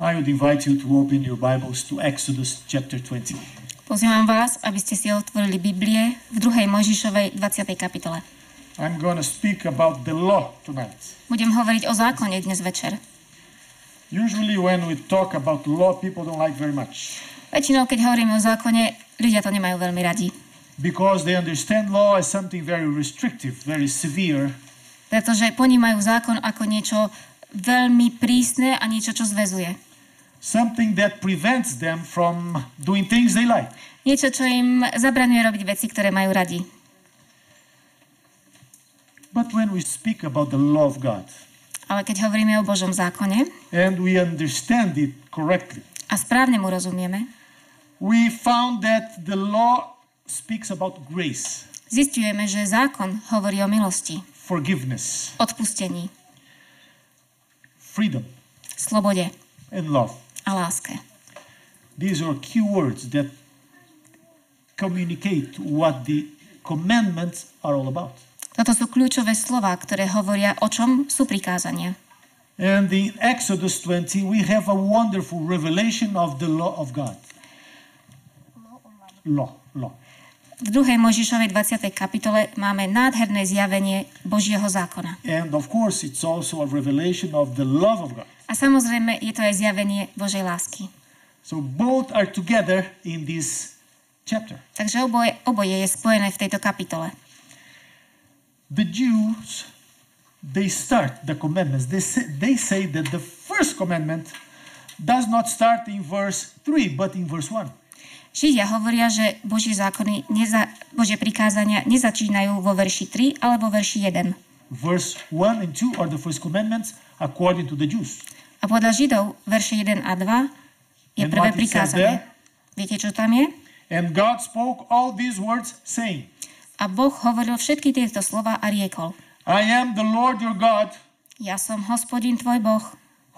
I would invite you to open your Bibles to Exodus chapter 20. Pozývam vás, aby ste si otvorili Biblie v 2. Mojžišovej 20. kapitole. I'm going to speak about the law tonight. Budem hovoriť o zákone dnes večer. Usually when we talk about law, people don't like very much. Väčšinou, keď hovoríme o zákone, ľudia to nemajú veľmi radi. Because they understand law as something very restrictive, very severe. Pretože ponímajú zákon ako niečo veľmi prísne a niečo, čo zväzuje. Something that prevents them from doing things they like. Niečo, čo im zabraňuje robiť veci, ktoré majú radi. But when we speak about the law of God, ale keď hovoríme o Božom zákone and we understand it correctly, a správne mu rozumieme, we found that the law speaks about grace, zisťujeme, že zákon hovorí o milosti, forgiveness, odpustení, freedom, slobode and love. a láske. These are key words that communicate what the commandments are all about. Toto sú kľúčové slová, ktoré hovoria, o čom sú prikázania. And in Exodus 20 we have a wonderful revelation of the law of God. Law. V 2. Mojžišovej 20. kapitole máme nádherné zjavenie Božieho zákona. And of course it's also a revelation of the love of God. A samozrejme je to aj zjavenie Božej lásky. So both are together in this chapter. Takže oboje je spojené v tejto kapitole. The Jews, they start the commandments. They say that the first commandment does not start in verse 3, but in verse 1. Židia hovoria, že Božie zákony, Božie prikázania nezačínajú vo verši 3, ale vo verši 1. Verse 1 and 2 are the first commandments according to the Jews. A podľa Židov verše 1 a 2 je prvé prikázanie. Viete, čo tam je? And God spoke all these words, saying, a Boh hovoril všetky tieto slova a riekol, I am the Lord your God, ja som Hospodin tvoj Boh,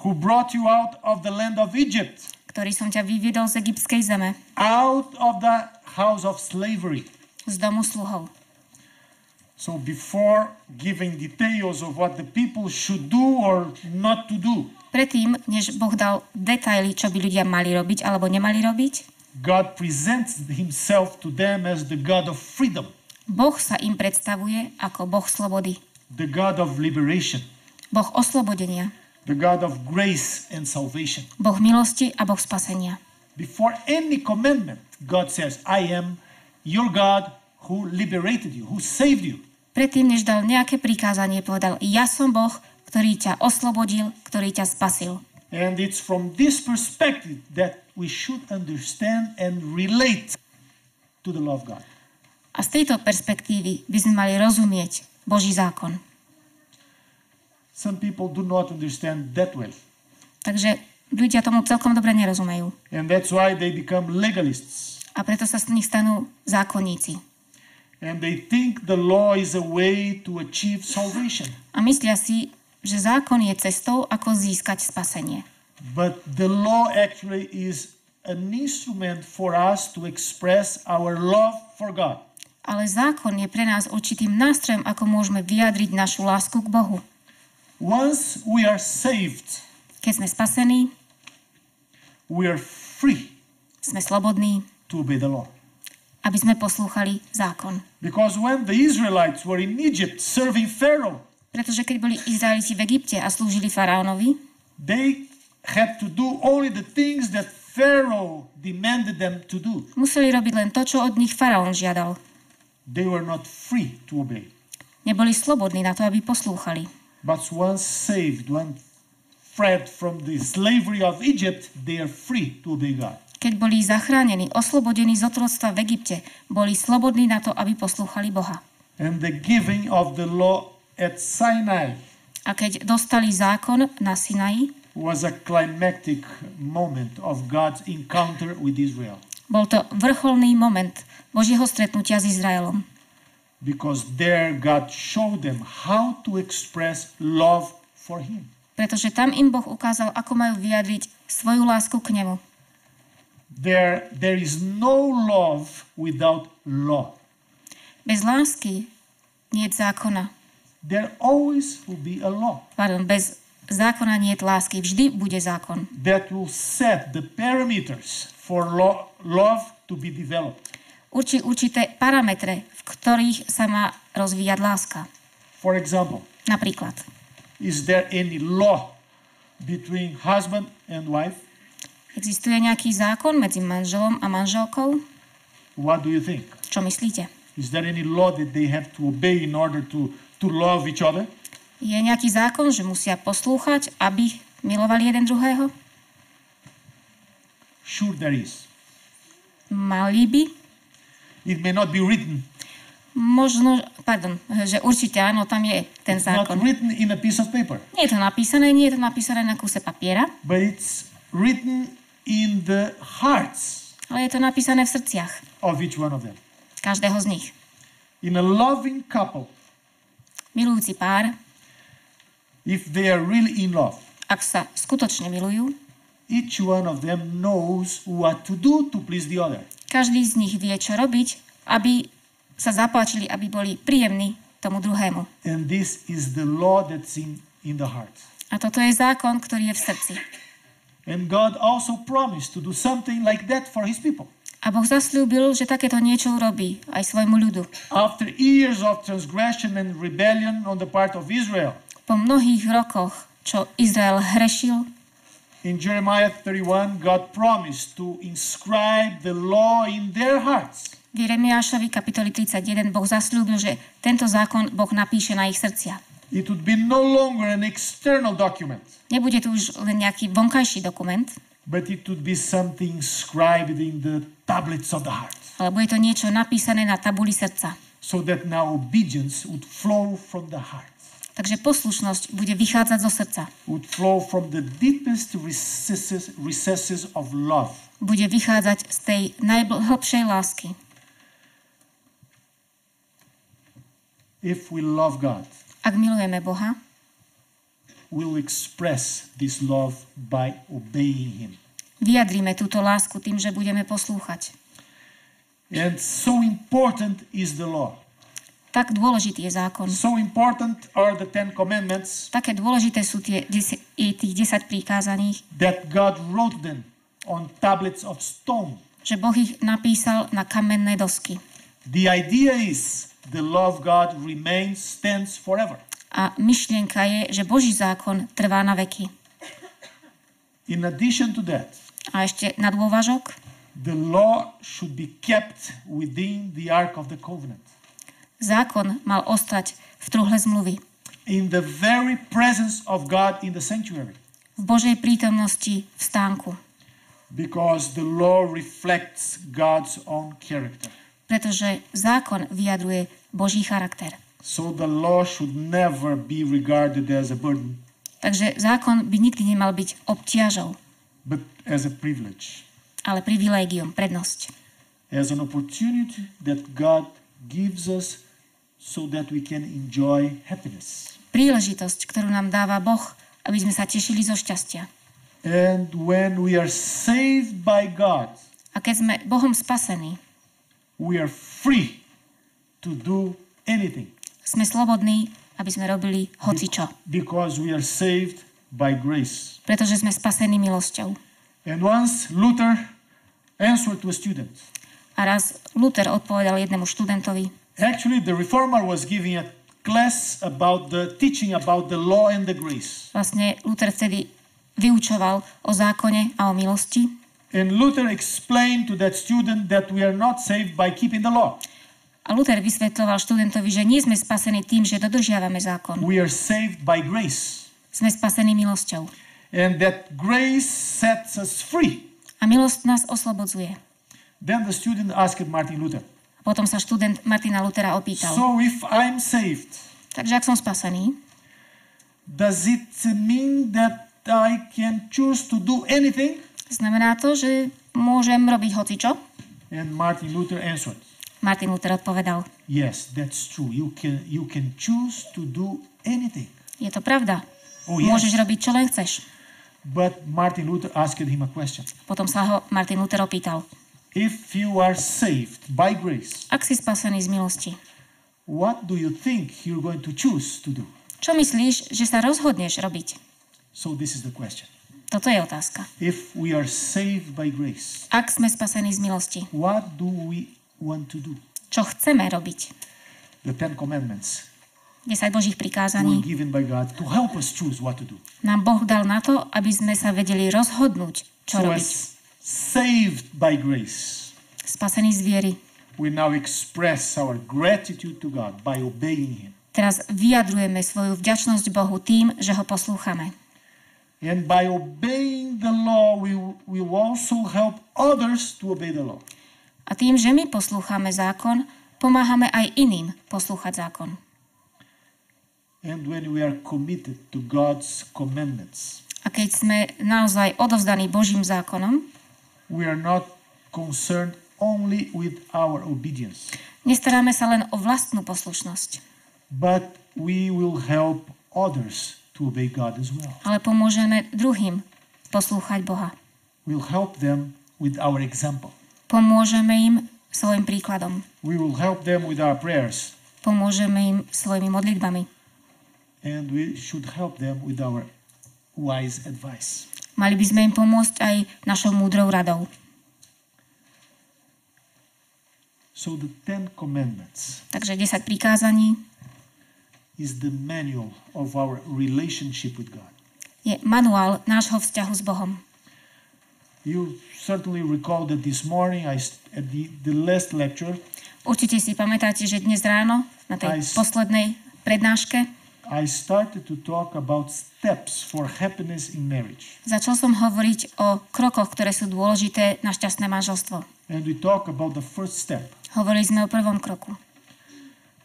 who brought you out of the land of Egypt, ktorý som ťa vyviedol z egyptskej zeme, out of the house of slavery. z domu sluhov. So before giving details of what the people should do or not to do, predtým, než Boh dal detaily, čo by ľudia mali robiť alebo nemali robiť, God presents himself to them as the God of freedom. Boh sa im predstavuje ako Boh slobody. The God of liberation. Boh oslobodenia. The God of grace and salvation. Boh milosti a Boh spasenia. Before any commandment, God says, I am your God who liberated you, who saved you. Predtým, než dal nejaké prikázanie, povedal, ja som Boh, ktorý ťa oslobodil, ktorý ťa spasil. And it's from this perspective that we should understand and relate to the law of God. A z tejto perspektívy by sme mali rozumieť Boží zákon. Some people do not understand that well. Takže ľudia tomu celkom dobre nerozumejú. And that's why they become legalists. A preto sa z nich stanú zákonníci. And they think the law is a way to achieve salvation. A myslia si, že zákon je cestou, ako získať spasenie. But the law actually is an instrument for us to express our love for God. Ale zákon je pre nás určitým nástrojom, ako môžeme vyjadriť našu lásku k Bohu. Once we are saved, keď sme spasení, we are free sme slobodní, to obey the law. Aby sme poslúchali zákon. Because when the Israelites were in Egypt serving Pharaoh, pretože keď boli Izraeliti v Egypte a slúžili faraónovi, they had to do only the things that Pharaoh demanded them to do. Museli robiť len to, čo od nich faraón žiadal. They were not free to obey. Neboli slobodní na to, aby poslúchali. But once saved, when freed from the slavery of Egypt, they are free to obey God. Keď boli zachránení, oslobodení z otroctva v Egypte, boli slobodní na to, aby poslúchali Boha. And the giving of the law at Sinai, a keď dostali zákon na Sinaji, was a climactic moment of God's encounter with Israel. Bol to vrcholný moment Božieho stretnutia s Izraelom. Because there God showed them how to express love for him. Pretože tam im Boh ukázal, ako majú vyjadriť svoju lásku k nemu. There is no love without law. Bez lásky nie je zákona. There always will be a law. Bez zákona nie je lásky. Vždy bude zákon. That will set the parameters for love to be developed. Určí určité parametre, v ktorých sa má rozvíjať láska. For example, Napríklad, is there any law between husband and wife? existuje nejaký zákon medzi manželom a manželkou? What do you think? Čo myslíte? Is there any law that they have to obey in order to love each other? Je nejaký zákon, že musia poslúchať, aby milovali jeden druhého? Sure there is. Mali by? It may not be written. Že určite áno, tam je ten It's not zákon. written in a piece of paper. Nie je to napísané na kúse papiera, But it's written in the hearts ale je to napísané v srdciach of each one of them. každého z nich. In a loving couple, Milujúci pár, if they are really in love, ak sa skutočne milujú, each one of them knows what to do to please the other. každý z nich vie, čo robiť, aby sa zapáčili, aby boli príjemní tomu druhému. And this is the law that's in the heart. A toto je zákon, ktorý je v srdci. And God also promised to do something like that for his people. A Boh zasľúbil, že takéto niečo urobí aj svojmu ľudu. After years of transgression and rebellion on the part of Israel, Po mnohých rokoch, čo Izrael hrešil, in Jeremiah 31, God promised to inscribe the law in their hearts. v Jeremiášovi kapitoli 31 Boh zasľúbil, že tento zákon Boh napíše na ich srdcia. It would be no longer an external document, Nebude tu už len nejaký vonkajší dokument, but it would be something inscribed in the tablets of the heart, ale bude to niečo napísané na tabuli srdca. so that now obedience would flow from the heart, Takže poslušnosť bude vychádzať zo srdca. would flow from the deepest recesses of love. Bude vychádzať z tej najhlbšej lásky. If we love God, Ak milujeme Boha, we'll express this love by obeying him. vyjadríme túto lásku tým, že budeme poslúchať. And so important is the law. Tak dôležitý je zákon. So important are the 10 commandments Také dôležité sú tých 10 prikázaní, that God wrote them on tablets of stone. že Boh ich napísal na kamenné dosky. The idea is the love God remains, stands forever. A myšlienka je, že Boží zákon trvá na veky. In addition to that, A ešte na dôvažok, the law should be kept within the Ark of the Covenant, zákon mal ostať v truhle zmluvy. in the very presence of God in the sanctuary, V Božej prítomnosti v stánku. because the law reflects God's own character. Pretože zákon vyjadruje Boží charakter. So the law should never be regarded as a burden, Takže zákon by nikdy nemal byť obťažou, but as a privilege, ale privilégium, prednosť. as an opportunity that God gives us so that we can enjoy happiness. Príležitosť, ktorú nám dáva Boh, aby sme sa tešili zo šťastia. And when we are saved by God, A keď sme Bohom spasení, we are free to do anything sme slobodní, aby sme robili hocičo. because we are saved by grace. Pretože sme spasení milosťou. And once Luther answered to a student. A raz Luther odpovedal jednému študentovi. Actually, the reformer was giving a class about the teaching about the law and the grace. Vlastne Luther vtedy vyučoval o zákone a o milosti. And Luther explained to that student that we are not saved by keeping the law. A Luther vysvetľoval študentovi, že nie sme spasení tým, že dodržiavame zákon. We are saved by grace. Sme spasení milosťou. And that grace sets us free. A milosť nás oslobodzuje. Then the student asked Martin Luther, A potom sa študent Martina Luthera opýtal. so if I'm saved, Takže ak som spasený, does it mean that I can choose to do anything? znamená to, že môžem robiť hocičo? And Martin Luther answered, Martin Luther odpovedal. yes, that's true. You can choose to do anything. Je to pravda. Oh, yes. Môžeš robiť, čo len chceš. But Martin Luther asked him a question. Potom sa ho Martin Luther opýtal. If you are saved by grace, Ak si spasený z milosti, what do you think you're going to choose to do? čo myslíš, že sa rozhodneš robiť? So this is the question. Toto je otázka. If we are saved by grace, Ak sme spasení z milosti, what do we want to do? čo chceme robiť? The 10 commandments 10 Božích were prikázaní given by God to help us choose what to do. nám Boh dal na to, aby sme sa vedeli rozhodnúť, čo So robiť. as saved by grace, Spasení z viery. we now express our gratitude to God by obeying Him. Teraz vyjadrujeme svoju vďačnosť Bohu tým, že ho poslúchame. And by obeying the law, we will also help others to obey the law. A tým, že my poslúchame zákon, pomáhame aj iným poslúchať zákon. And when we are committed to God's commandments, A keď sme naozaj odovzdaní Božím zákonom, we are not concerned only with our obedience, nestaráme sa len o vlastnú poslušnosť, but we will help others to obey God as well. ale pomôžeme druhým poslúchať Boha. We'll help them with our example. Pomôžeme im svojim príkladom. We will help them with our prayers. Pomôžeme im svojimi modlitbami. And we should help them with our wise advice. Mali by sme im pomôcť aj našou múdrou radou. So the 10 commandments Takže 10 prikázaní is the manual of our relationship with God. je manuál nášho vzťahu s Bohom. You certainly recall that this morning at the last lecture, Určite si pamätáte, že dnes ráno na tej poslednej prednáške I started to talk about steps for happiness in marriage. začal som hovoriť o krokoch, ktoré sú dôležité na šťastné manželstvo. And we talk about the first step. Hovorili sme o prvom kroku.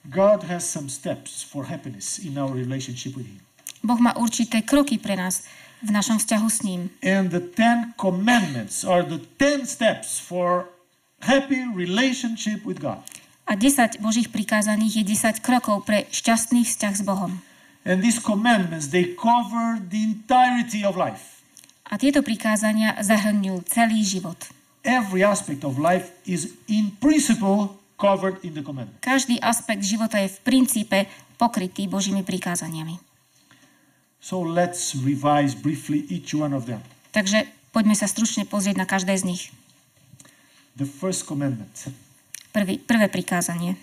God has some steps for happiness in our relationship with Him. Boh má určité kroky pre nás v našom vzťahu s ním. And the 10 commandments are the 10 steps for happy relationship with God. A 10 Božích prikázaní je 10 krokov pre šťastný vzťah s Bohom. And these commandments, they cover the entirety of life. A tieto prikázania zahrňujú celý život. Every aspect of life is in principle covered in the commandment. Každý aspekt života je v princípe pokrytý Božími prikázaniami. So let's revise briefly each one of them. Takže poďme sa stručne pozrieť na každé z nich. The first commandment. Prvé prikázanie.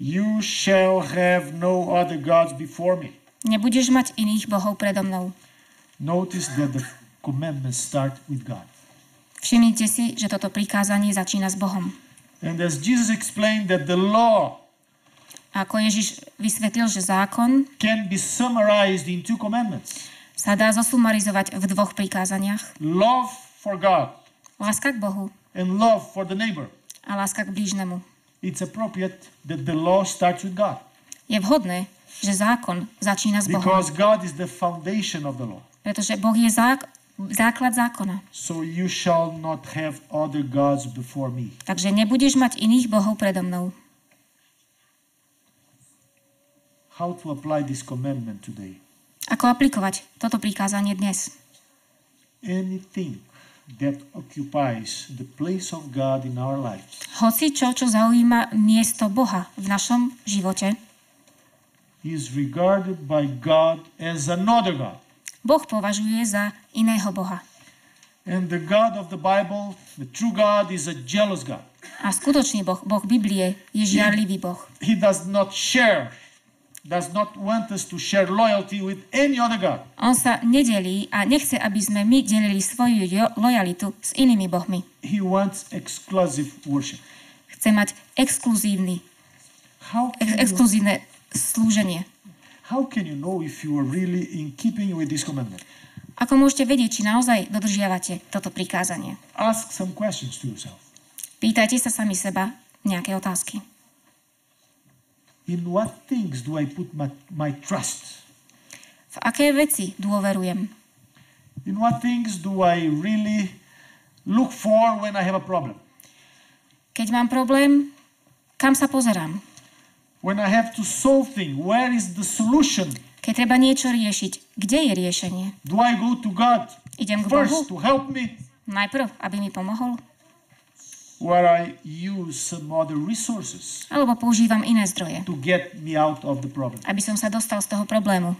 You shall have no other gods before me. Nebudeš mať iných bohov predo mnou. Notice that the commandments start with God. Všimnite si, že toto prikázanie začína s Bohom. And as Jesus explained that the law A ako Ježiš vysvetlil, že zákon can be summarized in 2 commandments. sa dá zosumarizovať v 2 prikázaniach. Love for God Láska k Bohu and love for the neighbor. a láska k blížnemu. It's appropriate that the law starts with God. Je vhodné, že zákon začína s Bohom, Because God is the foundation of the law. pretože Boh je základ zákona. So you shall not have other gods before me. Takže nebudeš mať iných bohov predo mnou. How to apply this commandment today? Ako aplikovať toto prikázanie dnes? Anything that occupies the place of God in our lives Hoci čo zaujíma miesto Boha v našom živote, is regarded by God as another God. Boh považuje za iného Boha. And the God of the Bible, the true God, is a jealous God. A skutočný Boh, Boh Biblie, je žiarlivý Boh. He does not want us to share loyalty with any other God. On sa nedelí a nechce, aby sme my delili svoju lojalitu s inými bohmi. He wants exclusive worship. Chce mať exkluzívne slúženie. How can you know if you are really in keeping with this commandment? Ako môžete vedieť, či naozaj dodržiavate toto prikázanie? Ask some questions to yourself. Pýtajte sa sami seba nejaké otázky. In what things do I put my trust? V aké veci dôverujem? In what things do I really look for when I have a problem? Keď mám problém, kam sa pozerám? When I have to solve things, where is the solution? Keď treba niečo riešiť, kde je riešenie? Do I go to God Idem k Bohu first to help me? najprv, aby mi pomohol? Or I use some other resources Alebo používam iné zdroje, to get me out of the problem? aby som sa dostal z toho problému?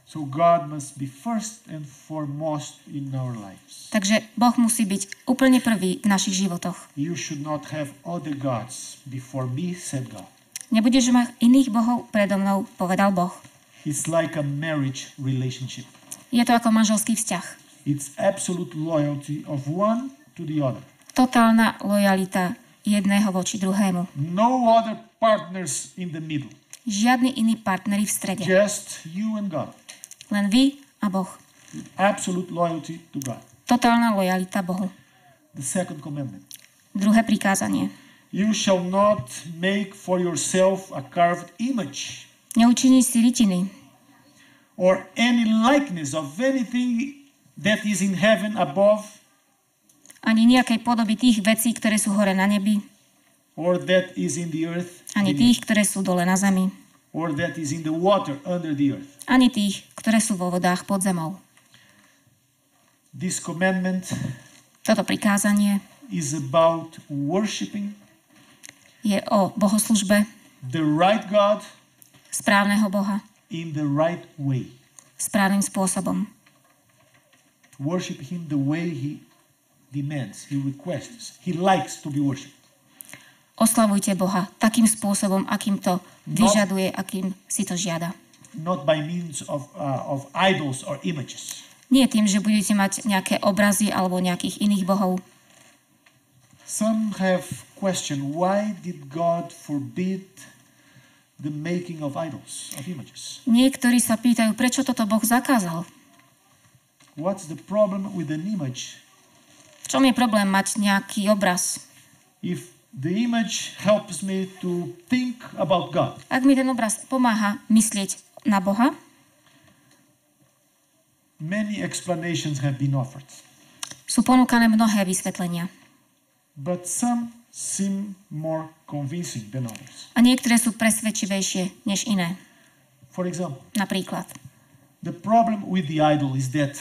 So God must be first and foremost in our lives. Takže Boh musí byť úplne prvý v našich životoch. You should not have other gods before me, said God. Nebudeš mať iných bohov predo mnou, povedal Boh. It's like a marriage relationship. Je to ako manželský vzťah. It's absolute loyalty of one to the other. Totálna lojalita jedného voči druhému. No other partners in the middle. Žiadny iný partneri v strede. Just you and God. Len vy a Boh. Absolute loyalty to God. Totálna lojalita Bohu. The second commandment. Druhé prikázanie. You shall not make for yourself a carved image Neučiní si rytiny or any likeness of anything that is in heaven above ani nejakej podoby tých vecí, ktoré sú hore na nebi, or that is in the earth ani tých, ktoré sú dole na zemi, or that is in the water under the earth. ani tých, ktoré sú vo vodách pod zemou. This commandment Toto prikázanie is about worshiping je o bohoslužbe the right God správneho Boha in the right way. správnym spôsobom. Worship Him the way He demands, He requests, He likes to be worshipped. Oslavujte Boha takým spôsobom, akým to vyžaduje, akým si to žiada. Not by means of idols or images. Nie tým, že budete mať nejaké obrazy alebo nejakých iných bohov. Some have questioned why did God forbid the making of idols, of images? Niektorí sa pýtajú, prečo toto Boh zakázal? What's the problem with an image? V čom je problém mať nejaký obraz? If the image helps me to think about God, Ak mi ten obraz pomáha myslieť na Boha, many explanations have been offered, sú ponúkané mnohé vysvetlenia. but some seem more convincing than others. A niektoré sú presvedčivejšie než iné. For example, Napríklad, the problem with the idol is that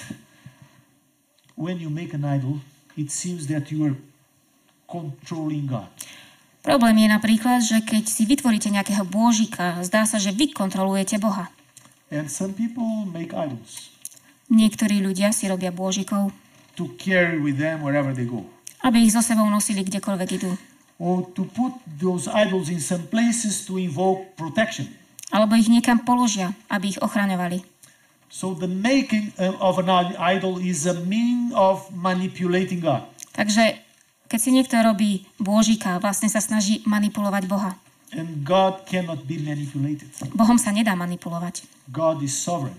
when you make an idol, it seems that you are controlling God. problém je napríklad, že keď si vytvoríte nejakého bôžika, zdá sa, že vy kontrolujete Boha. And some people make idols Niektorí ľudia si robia bôžikov, to carry with them wherever they go, aby ich so sebou nosili kdekoľvek idú. or to put those idols in some places to invoke protection. Alebo ich niekam položia, aby ich ochraňovali. So the making of an idol is a mean of manipulating God. Takže keď si niekto robí bôžika, vlastne sa snaží manipulovať Boha. And God cannot be manipulated. Bohom sa nedá manipulovať. God is sovereign.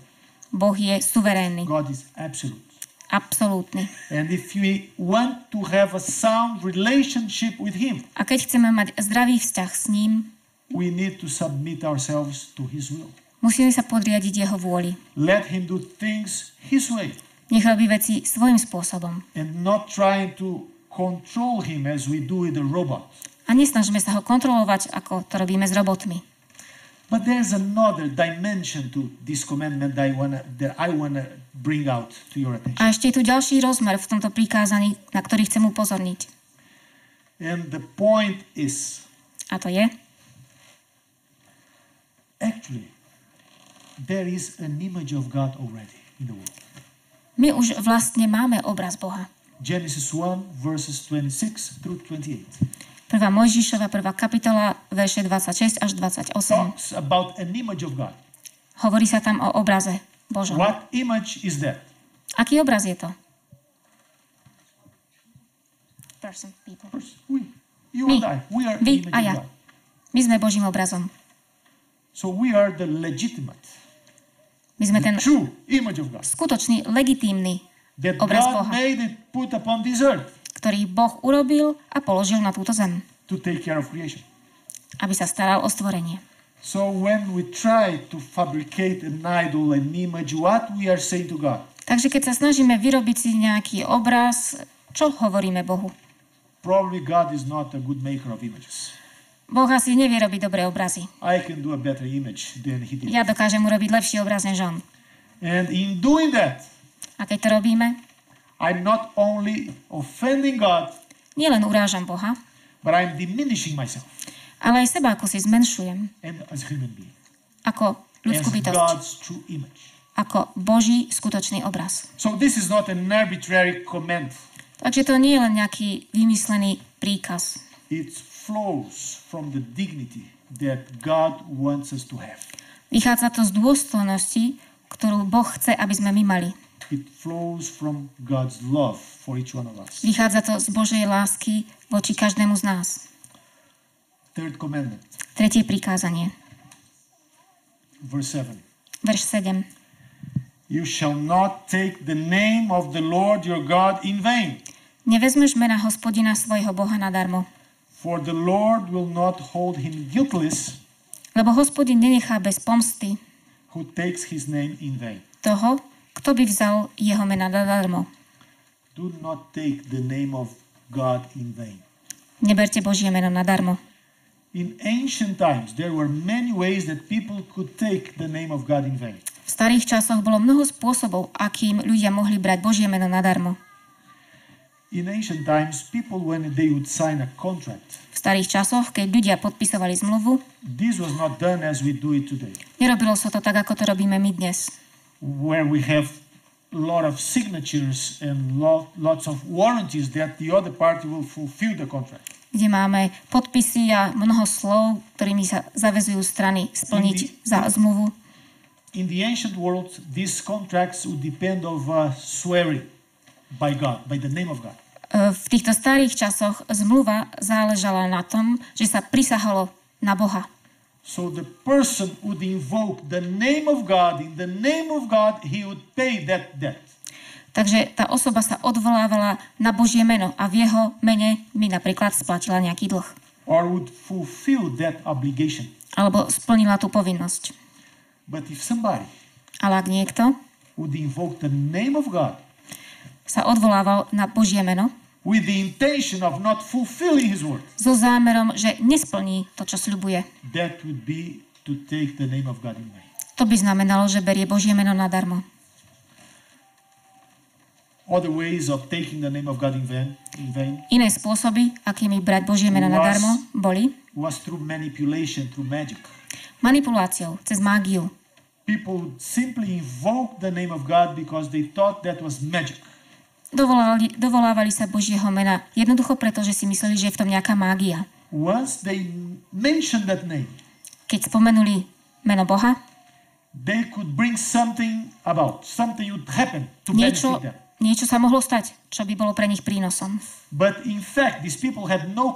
Boh je suverénny, God is absolute. absolútny. And if we want to have a sound relationship with Him, A keď chceme mať zdravý vzťah s ním, we need to submit ourselves to His will. musíme sa podriadiť jeho vôli. Let Him do things His way Nech robí veci svojím spôsobom. and not trying to control Him as we do with a robot. A nesnažme sa ho kontrolovať, ako to robíme s robotmi. But there's another dimension to this commandment that I wanna bring out to your attention. A ešte je tu ďalší rozmer v tomto prikázaní, na ktorý chcem upozorniť. And the point is, A to je, actually, there is an image of God already in the world. my už vlastne máme obraz Boha. Genesis 1, verses 26 through 28. 1. Mojžišova 1. kapitola, verše 26 až 28. Talks about an image of God. Hovorí sa tam o obraze Božom. What image is that? Aký obraz je to? Person, people. We, you My. and I, we are the Vy image a of ja. God. My sme Božím obrazom. So we are the legitimate, My sme ten the true image of God. skutočný, legitímny That obraz God Boha, made it put upon this earth ktorý Boh urobil a položil na túto zem, to take care of creation. aby sa staral o stvorenie. So when we try to fabricate an idol, an image, what we are saying to God? Takže keď sa snažíme vyrobiť si nejaký obraz, čo hovoríme Bohu? Probably God is not a good maker of images. Boh asi nevie robiť dobré obrazy. I can do a better image than he did. Ja dokážem urobiť lepší obraz než on. And in doing that, A keď to robíme, I'm not only offending God, nielen urážam Boha, but I'm diminishing myself ale aj seba ako si zmenšujem, and as a human being, ako ľudskú as bytosť, God's true image. ako Boží skutočný obraz. So this is not an arbitrary command. Takže to nie je len nejaký vymyslený príkaz. It flows from the dignity that God wants us to have. Vychádza to z dôstojnosti, ktorú Boh chce, aby sme my mali. It flows from God's love for each one of us. Vychádza to z Božej lásky voči každému z nás. Third commandment. Tretie prikázanie. Verse 7. Verš 7. You shall not take the name of the Lord your God in vain. Nevezmeš mena Hospodina svojho Boha nadarmo. For the Lord will not hold him guiltless Lebo Hospodin nenechá bez pomsty who takes his name in vain. toho, kto by vzal jeho mena nadarmo. Do not take the name of God in vain. Neberte Božie meno nadarmo. In ancient times, there were many ways that people could take the name of God in vain. V starých časoch bolo mnoho spôsobov, akým ľudia mohli brať Božie meno nadarmo. In ancient times, people, when they would sign a contract, V starých časoch, keď ľudia podpisovali zmluvu, this was not done as we do it today, nerobilo sa to tak, ako to robíme my dnes. where we have a lot of signatures and lots of warranties that the other party will fulfill the contract. Kde máme podpisy a mnoho slov, ktorými sa zaväzujú strany splniť za zmluvu. In the ancient world, these contracts would depend on swearing by God, by the name of God. V týchto starých časoch zmluva záležala na tom, že sa prisahalo na Boha. So the person would invoke the name of God. In the name of God, he would pay that debt. Takže tá osoba sa odvolávala na Božie meno a v jeho mene mi napríklad splatila nejaký dlh. Or would fulfill that obligation. Alebo splnila tú povinnosť. But if somebody Ale ak niekto would invoke the name of God sa odvolával na Božie meno with the intention of not fulfilling his word, so zámerom, že nesplní to, čo sľubuje, that would be to take the name of God in vain. to by znamenalo, že berie Božie meno nadarmo. Other ways of taking the name of God in vain Iné spôsoby, akými brať Božie meno nadarmo, boli was through manipulation, through magic. manipuláciou, cez mágiu. People would simply invoke the name of God because they thought that was magic. Dovolávali sa Božieho mena jednoducho preto, že si mysleli, že je v tom nejaká mágia. Once they mentioned that name, Keď spomenuli meno Boha, they could bring something about, something would happen to benefit them. niečo sa mohlo stať, čo by bolo pre nich prínosom. But in fact, these people had no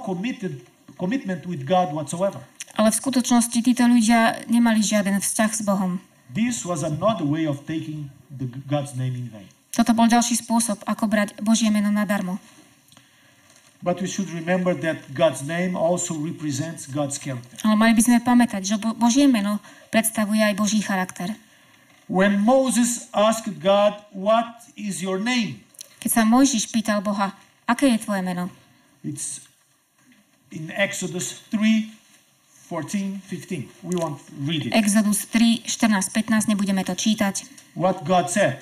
commitment with God whatsoever. Ale v skutočnosti títo ľudia nemali žiaden vzťah s Bohom. This was another way of taking God's name in vain. Toto bol ďalší spôsob, ako brať Božie meno nadarmo. But we should remember that God's name also represents God's character. Ale mali by sme pamätať, že Božie meno predstavuje aj Boží charakter. When Moses asked God, "What is your name?" Keď sa Mojžiš pýtal Boha, aké je tvoje meno? It's in Exodus 3, 14, 15. We won't read it. Exodus 3, 14, 15, nebudeme to čítať. What God said,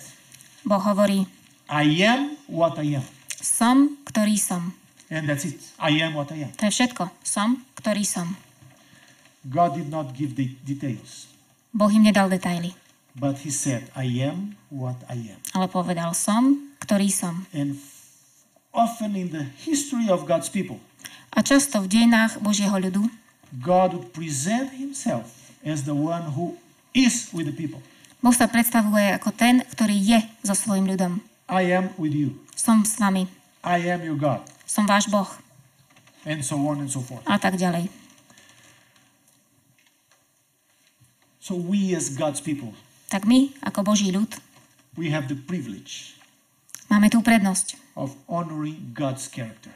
Boh hovorí, I am what I am. som, ktorý som. And that's it. I am what I am. To je všetko. Som, ktorý som. God did not give the details, Boh im nedal detaily, but he said, I am what I am. ale povedal som, ktorý som. And often in the history of God's people, A často v dejinách Božieho ľudu God would present himself as the one who is with the people. Boh sa predstavuje ako ten, ktorý je so svojím ľudom. I am with you. Som s vami. I am your God. Som váš Boh. And so on and so forth. A tak ďalej. So we as God's people, Tak my, ako Boží ľud, we have the privilege máme tú prednosť of honoring God's character,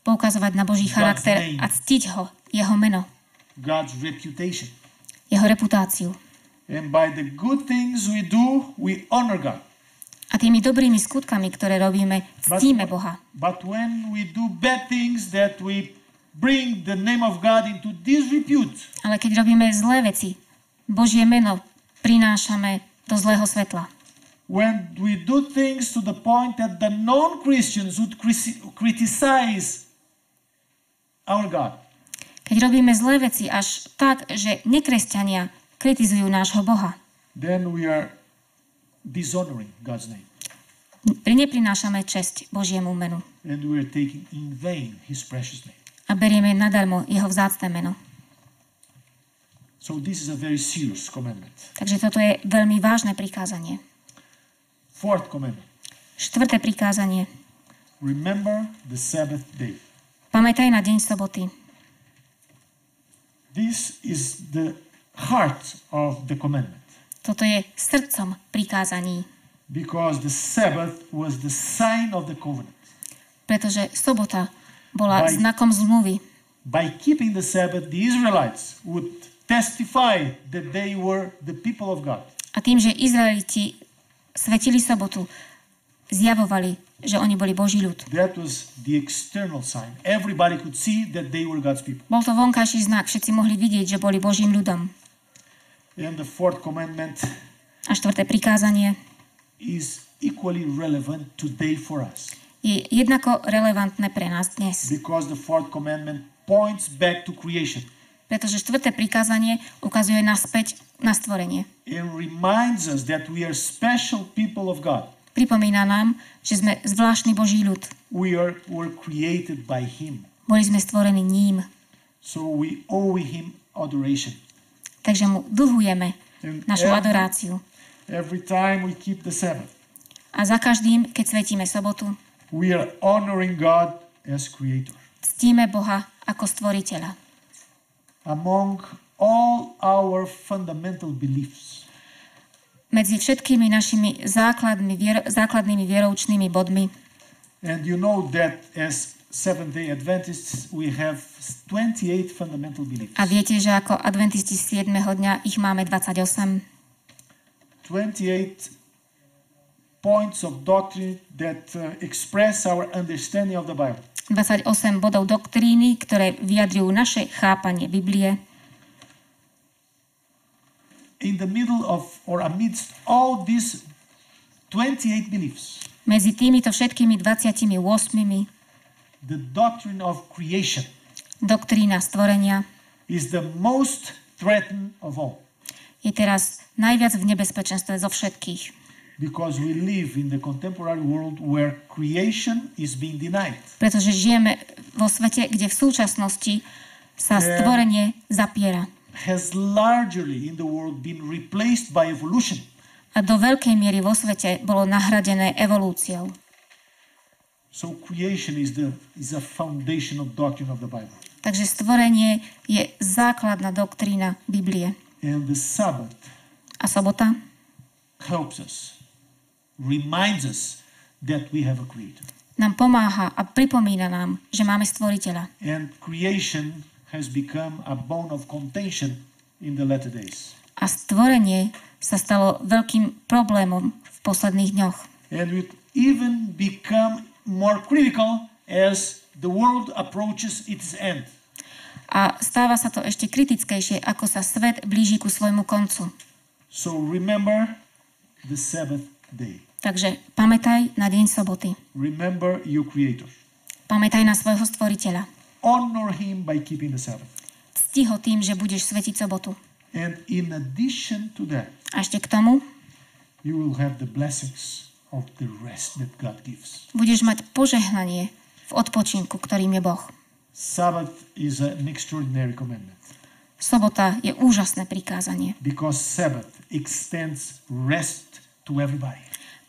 poukazovať na Boží charakter a ctiť ho, jeho meno, God's reputation. jeho reputáciu. And by the good things we do, we honor God. A tými dobrými skutkami, ktoré robíme, ctíme Boha. But when we do bad things that we bring the name of God into disrepute, Ale keď robíme zlé veci, Božie meno prinášame do zlého svetla. when we do things to the point that the non-Christians would criticize our God, Keď robíme zlé veci až tak, že nekresťania kritizujú nášho Boha, then we are dishonoring God's name. Neprinášame česť Božiemu menu. And we are taking in vain his precious name. A berieme nadarmo jeho vzácne meno. So this is a very serious commandment. Takže toto je veľmi vážne prikázanie. Fourth commandment. 4. prikázanie. Remember the Sabbath day. Pamätaj na deň soboty. This is the heart of the commandment. Toto je srdcom prikázaní. Because the Sabbath was the sign of the covenant. Pretože sobota bola znakom zmluvy. By keeping the Sabbath, the Israelites would testify that they were the people of God. A tým, že Izraeliti svetili sobotu, zjavovali, že oni boli Boží ľud. That was the external sign. Everybody could see that they were God's people. Bol to vonkajší znak, všetci mohli vidieť, že boli Božím ľudom. And the fourth commandment A 4. prikázanie is equally relevant today for us. je jednako relevantné pre nás dnes. Because the fourth commandment points back to creation. Pretože 4. prikázanie ukazuje naspäť na stvorenie. It reminds us that we are special people of God. Pripomína nám, že sme zvláštny Boží ľud. Were created by him. Boli sme stvorení ním. So we owe him adoration. Takže mu dlhujeme našu adoráciu. Every time we keep the Sabbath. A za každým, keď svetíme sobotu, we are honoring God as creator. Ctíme Boha ako stvoriteľa. Among all our fundamental beliefs. Medzi všetkými našimi základnými vieroučnými bodmi. And you know that as Seventh-day Adventists we have 28 fundamental beliefs. A viete, že ako adventisti 7. dňa ich máme 28. 28 points of doctrine that express our understanding of the Bible. 28 bodov doktríny, ktoré vyjadrujú naše chápanie Biblie. In the middle of or amidst all these 28 beliefs. Medzi týmito všetkými 28 the doctrine of creation. Doktrína stvorenia is the most threatened of all. Je teraz najviac v nebezpečenstve zo všetkých. Because we live in the contemporary world where creation is being denied. Pretože žijeme vo svete, kde v súčasnosti sa stvorenie zapiera. Has largely in the world been replaced by evolution. A do veľkej miery vo svete bolo nahradené evolúciou. So creation is a foundational doctrine of the Bible. Takže stvorenie je základná doktrína Biblie. And the Sabbath a sobota helps us, reminds us that we have a creator. Nám pomáha a pripomína nám, že máme stvoriteľa. And creation has become a bone of contention in the latter days. A stvorenie sa stalo veľkým problémom v posledných dňoch. And it even become more critical as the world approaches its end. A stáva sa to ešte kritickejšie, ako sa svet blíži ku svojmu koncu. So remember the Sabbath day. Takže pamätaj na deň soboty. Remember your creator. Pamätaj na svojho stvoriteľa. Honor him by keeping the Sabbath. Cti ho tým, že budeš svetiť sobotu. And in addition to that, a ešte k tomu, you will have the blessings of the rest that God gives. Budeš mať požehnanie v odpočinku, ktorým je Boh. Sabbath is an extraordinary commandment. Sobota je úžasné prikázanie. Because Sabbath extends rest to everybody.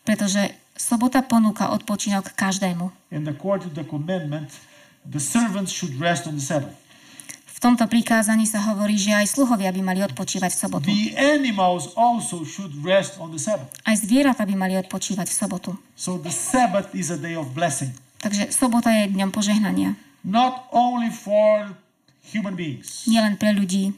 Pretože sobota ponúka odpočinok každému. And according to the commandment, the servants should rest on the Sabbath. V tomto prikázaní sa hovorí, že aj sluhovia by mali odpočívať v sobotu. The animals also should rest on the Sabbath. Aj zvieratá by mali odpočívať v sobotu. So the Sabbath is a day of blessing. Takže sobota je dňom požehnania. Not only for human beings. Nielen pre ľudí.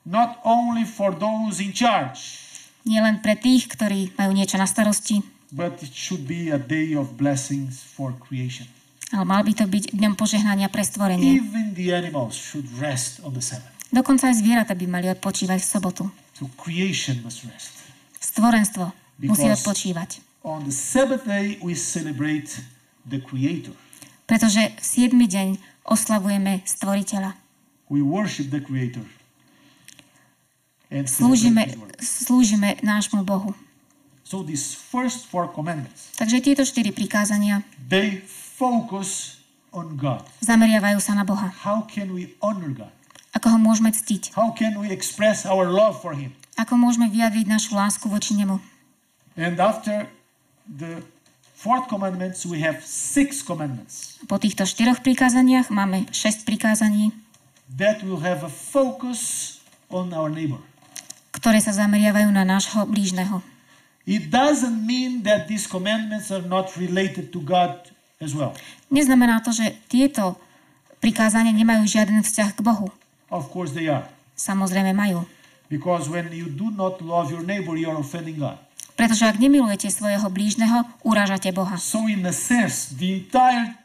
Not only for those in charge. Nielen pre tých, ktorí majú niečo na starosti. But it should be a day of blessings for creation. Ale mal by to byť dňom požehnania pre stvorenie. Even the animals should rest on the Sabbath. Dokonca aj zvieratá by mali odpočívať v sobotu. So creation must rest. Stvorenstvo musí odpočívať. On the Sabbath day we celebrate the Creator. Pretože v 7. deň oslavujeme stvoriteľa. We worship the Creator. And slúžime nášmu Bohu. So these first 4 commandments, Takže tieto 4 prikázania they focus on God. zameriavajú sa na Boha. How can we honor God? Ako ho môžeme ctiť? How can we express our love for Him? Ako môžeme vyjadriť našu lásku voči nemu? And after the 4th commandments, we have 6 commandments Po týchto 4 prikázaniach máme 6 prikázaní, that will have a focus on our neighbor. ktoré sa zameriavajú na nášho blížneho. It doesn't mean that these commandments are not related to God as well. Neznamená to, že tieto prikázania nemajú žiaden vzťah k Bohu. Of course they are. Samozrejme majú. Because when you do not love your neighbor, you are offending God. Pretože ak nemilujete svojho blížneho, urážate Boha. So in a sense, the entire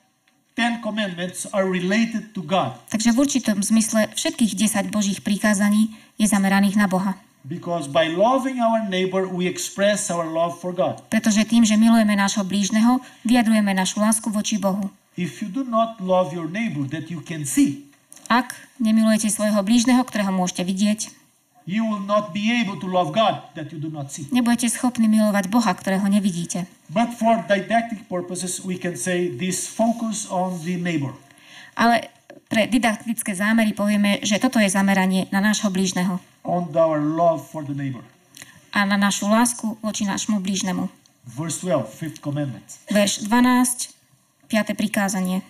10 commandments are related to God. Takže v určitom zmysle všetkých 10 Božích prikázaní je zameraných na Boha. Because by loving our neighbor, we express our love for God. Pretože tým, že milujeme nášho blížneho, vyjadrujeme našu lásku voči Bohu. If you do not love your neighbor that you can see, Ak nemilujete svojho blížneho, ktorého môžete vidieť, you will not be able to love God that you do not see. nebudete schopní milovať Boha, ktorého nevidíte. But for didactic purposes, we can say this focus on the neighbor. Ale pre didaktické zámery povieme, že toto je zameranie na nášho blížneho On our love for the neighbor. a na našu lásku voči nášmu blížnemu. Verse 12, 5th commandment. Verš 12, 5. prikázanie.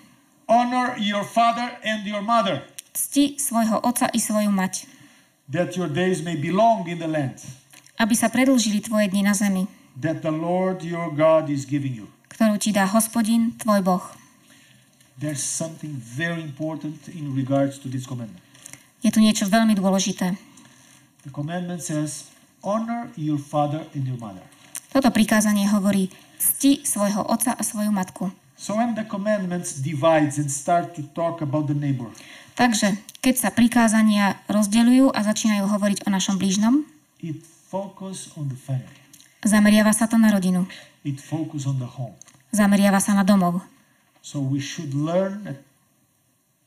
Honor your father and your mother, Cti svojho otca i svoju mať, that your days may be long in the land, aby sa predĺžili tvoje dni na zemi, that the Lord your God is giving you. ktorú ti dá Hospodin, tvoj Boh. There's something very important in regards to this commandment. Je tu niečo veľmi dôležité. The commandment says, honor your father and your mother. Toto prikázanie hovorí, cti svojho otca a svoju matku. So when the commandments divides and start to talk about the neighbor, Takže, keď sa prikázania rozdeľujú a začínajú hovoriť o našom blížnom, it focus on the family. zameriava sa to na rodinu. It focus on the home. Zameriava sa na domov. So we should learn that,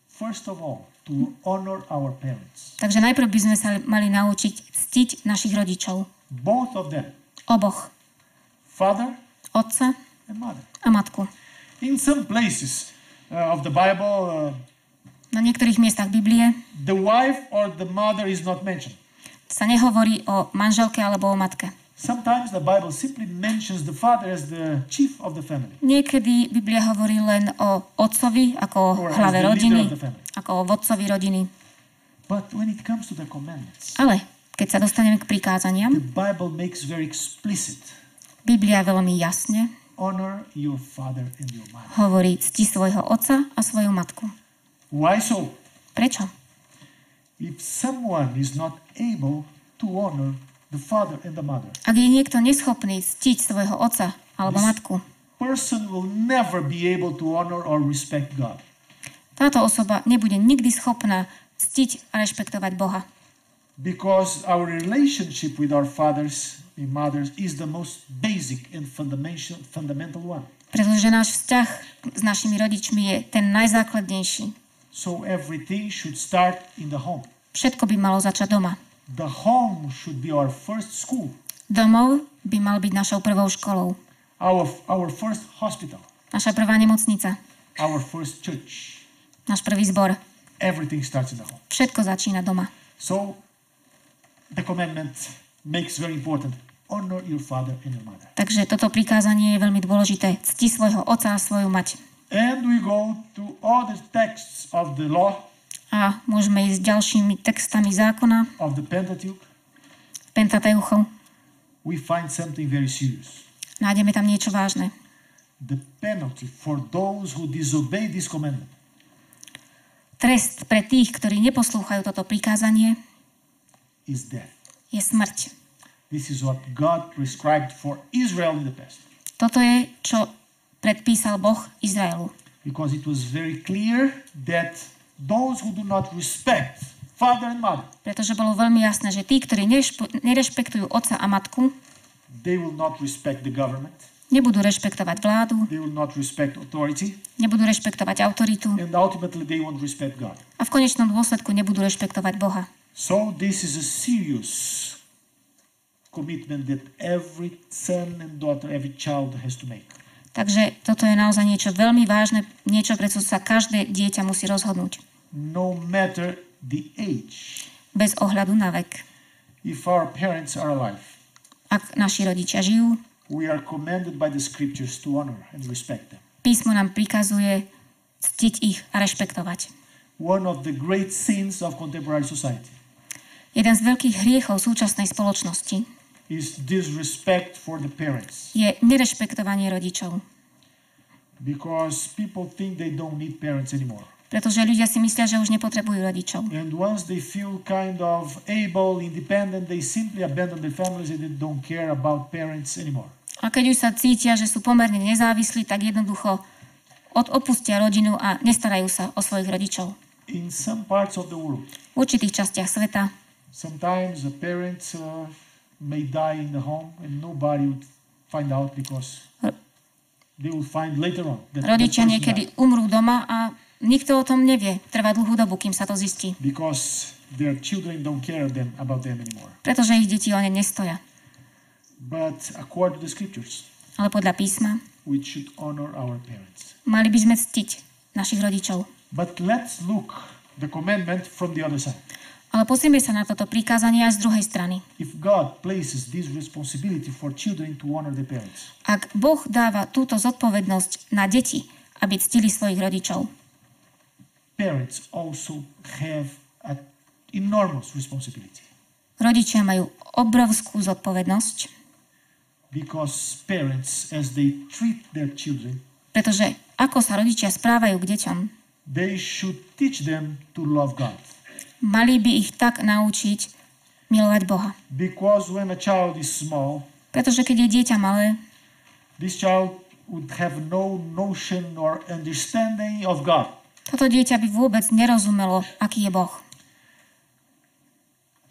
first of all, to honor our parents. Takže najprv by sme sa mali naučiť ctiť našich rodičov. Both of them, Oboch. father Otca and mother. a matku. In some places of the Bible, Na niektorých miestach Biblie the wife or the mother is not mentioned. sa nehovorí o manželke alebo o matke. Sometimes the Bible simply mentions the father as the chief of the family. Niekedy Biblia hovorí len o otcovi ako o Or as hlave the leader rodiny, of the family. ako o vodcovi rodiny. But when it comes to the commandments, Ale keď sa dostaneme k prikázaniam, the Bible makes very explicit. Biblia veľmi jasne Honor your father and your mother. hovorí cti svojho otca a svoju matku. Why so? Prečo? If someone is not able to honor the father and the mother, Ak je niekto neschopný ctiť svojho otca alebo matku, person will never be able to honor or respect God. táto osoba nebude nikdy schopná ctiť a rešpektovať Boha. Because our relationship with our fathers and mothers is the most basic and fundamental one. Pretože náš vzťah s našimi rodičmi je ten najzákladnejší. So everything should start in the home. Všetko by malo začať doma. The home should be our first school, Domov by mal byť našou prvou školou. our first hospital, Naša prvá nemocnica. our first church. Náš prvý zbor. Everything starts in the home. Všetko začína doma. So the commandment makes very important. Honor your father and your mother. Takže toto prikázanie je veľmi dôležité. Cti svojho otca a svoju mať. And we go to other texts of the law, A môžeme ísť ďalšími textami zákona, of the Pentateuch. Pentateuchu. We find something very serious. Nájdeme tam niečo vážne. The penalty for those who disobey this commandment Trest pre tých, ktorí neposlúchajú toto prikázanie, is death. je smrť. This is what God prescribed for Israel in the past. Toto je, čo predpísal Boh Izraelu. Because it was very clear that those who do not respect father and mother, Pretože bolo veľmi jasné, že tí, ktorí nerešpektujú otca a matku, they will not respect the government, nebudú rešpektovať vládu, they will not respect authority, nebudú rešpektovať autoritu and ultimately they won't respect God. a v konečnom dôsledku nebudú rešpektovať Boha. So this is a serious commitment that every son and daughter, every child has to make. Takže toto je naozaj niečo veľmi vážne, niečo, pre čo sa každé dieťa musí rozhodnúť. No matter the age. Bez ohľadu na vek. If our parents are alive, ak naši rodičia žijú, we are commanded by the scriptures to honor and respect them. Písmo nám prikazuje ctiť ich a rešpektovať. One of the great sins of contemporary society Jeden z veľkých hriechov súčasnej spoločnosti is disrespect for the parents. Je nerešpektovanie rodičov. Because people think they don't need parents anymore. Pretože ľudia si myslia, že už nepotrebujú rodičov. And once they feel kind of able, independent, they simply abandon their families and they don't care about parents anymore. A keď už sa cítia, že sú pomerne nezávislí, tak jednoducho opustia rodinu a nestarajú sa o svojich rodičov. In some parts of the world, V určitých častiach sveta sometimes the parents may die in the home and nobody would find out because they will find later on that rodičia that person niekedy died. umrú doma a nikto o tom nevie. Trvá dlhú dobu, kým sa to zistí. Because their children don't care about them anymore. Pretože ich deti o ne nestoja. But according to the scriptures, Ale podľa písma we should honor our parents. mali by sme ctiť našich rodičov. But let's look the commandment from the other side. Ale pozrieme sa na toto prikázanie aj z druhej strany. If God places this responsibility for children to honor their parents, Ak Boh dáva túto zodpovednosť na deti, aby ctili svojich rodičov, parents also have an enormous responsibility. rodičia majú obrovskú zodpovednosť, Because parents, as they treat their children, pretože ako sa rodičia správajú k deťom, they should teach them to love God. mali by ich tak naučiť milovať Boha. Because when a child is small, Pretože keď je dieťa malé, this child would have no notion or understanding of God. toto dieťa by vôbec nerozumelo, aký je Boh.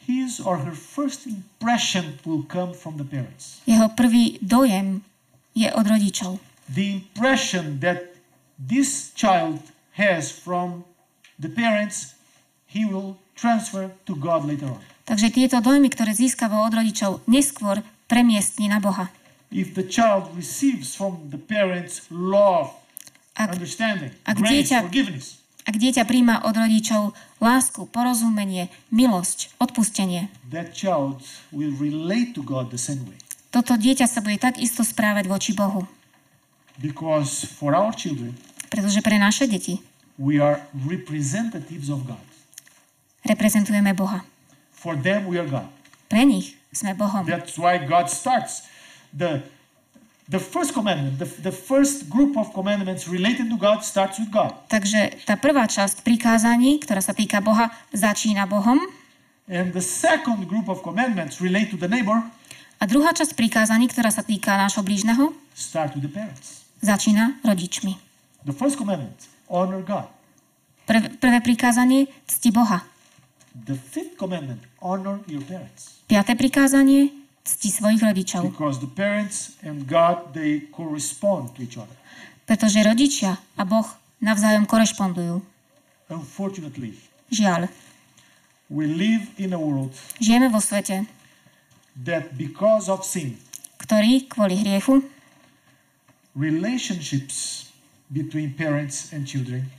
His or her first impression will come from the parents. Jeho prvý dojem je od rodičov. The impression that this child has from the parents, he will transfer to God later on. Takže tieto dojmy, ktoré získava od rodičov, neskôr premiestni na Boha. If the child receives from the parents love, understanding, grace, forgiveness, ak dieťa príjma od rodičov lásku, porozumenie, milosť, odpustenie, that child will relate to God the same way. toto dieťa sa bude tak isto správať voči Bohu. Because for our children, Pretože pre naše deti we are representatives of God. reprezentujeme Boha. For them, we are God. Pre nich sme Bohom. That's why God starts the first commandment, the first group of commandments related to God starts with God. Takže tá prvá časť prikázaní, ktorá sa týka Boha, začína Bohom. And the second group of commandments relate to the neighbor A druhá časť prikázaní, ktorá sa týka nášho blížneho, start with the parents. začína rodičmi. The first commandment, honor God. Prvé prikázanie, cti Boha. The fifth commandment, honor your parents. Piaté prikázanie, cti svojich rodičov. Because the parents and God, they correspond to each other. Pretože rodičia a Boh navzájom korešpondujú. Unfortunately, Žiaľ, we live in a world žijeme vo svete, that because of sin, ktorý kvôli hriechu relationships between parents and children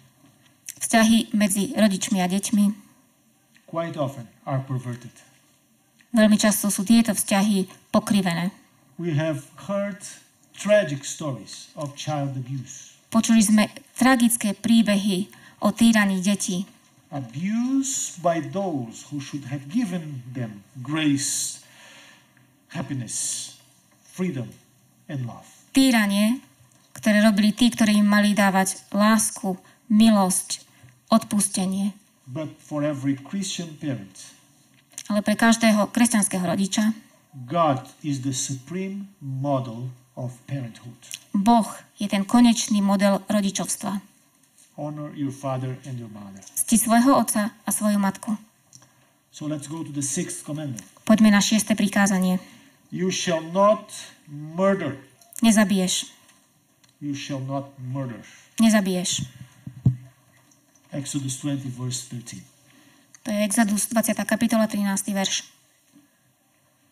vzťahy medzi rodičmi a deťmi quite often are perverted. veľmi často sú tieto vzťahy pokrivené. We have heard tragic stories of child abuse. Počuli sme tragické príbehy o týraní detí. Abuse by those who should have given them grace, happiness, freedom, and love. Týranie, ktoré robili tí, ktorí im mali dávať lásku, milosť, odpustenie. But for every Christian parent, Ale pre každého kresťanského rodiča God is the supreme model of parenthood. Boh je ten konečný model rodičovstva. Honor your father and your mother. Cti svojho otca a svoju matku. So let's go to the sixth commandment. Poďme na 6. prikázanie. You shall not murder. Nezabiješ. You shall not murder. Nezabiješ. Exodus 20, verse 13. To je Exodus 20. kapitola 13. verš.